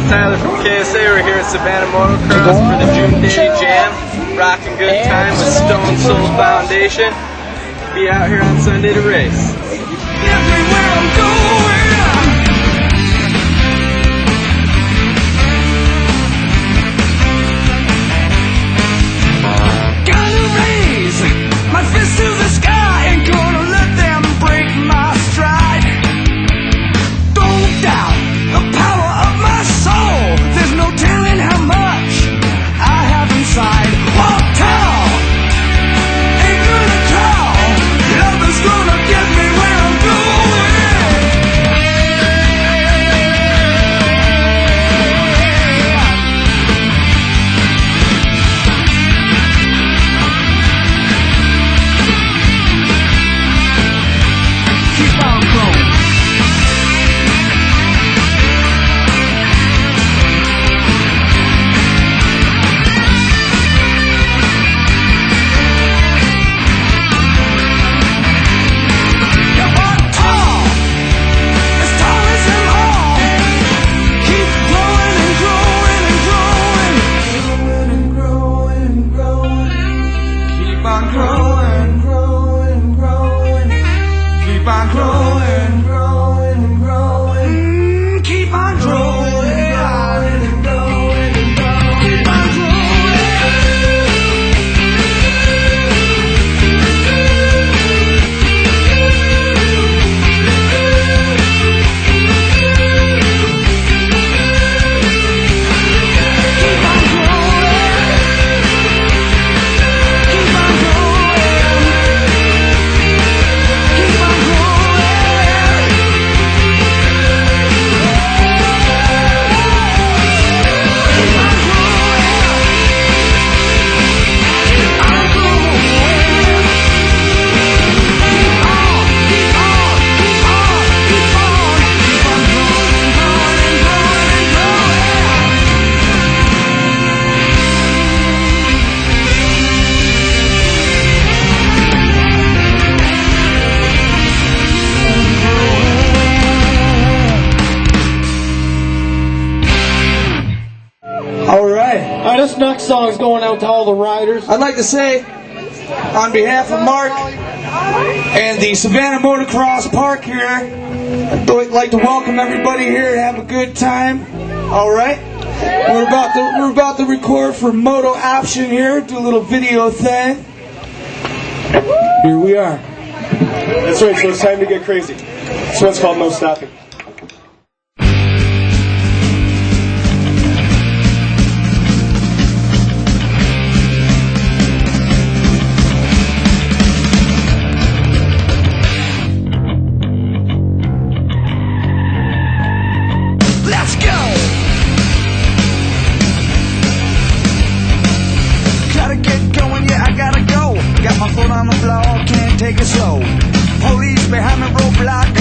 Tyler from KSA. We're here at Savannah Motocross for the June Day Jam. Rocking good time with Stone Soul Foundation. Be out here on Sunday to race. Everywhere I'm going, gotta raise my fist to the sky, ain't gonna let them break my stride. Don't doubt the power of my soul, there's no telling how much I have inside. Walk tall, ain't gonna crawl, nothing's gonna get me where I'm going. Keep on growing. You are tall, as tall as them all. Keep growing and growing and growing. Growing and growing and growing. Keep on growing, growing, growing. Keep on growing, growing and growing. Keep on growing, growing and growing and growing. Keep on growing. Keep on growing. Keep on growing. Keep on Alright, this next song is going out to all the riders. I'd like to say, on behalf of Mark and the Savannah Motocross Park here, I'd like to welcome everybody here and have a good time. Alright? We're about to record for MotoOption here, do a little video thing. Here we are. That's right, so it's time to get crazy. This one's called No Stopping. Let's go! Gotta get going, yeah, I gotta go. Got my foot on the floor, can't take it slow. Police behind the roadblock,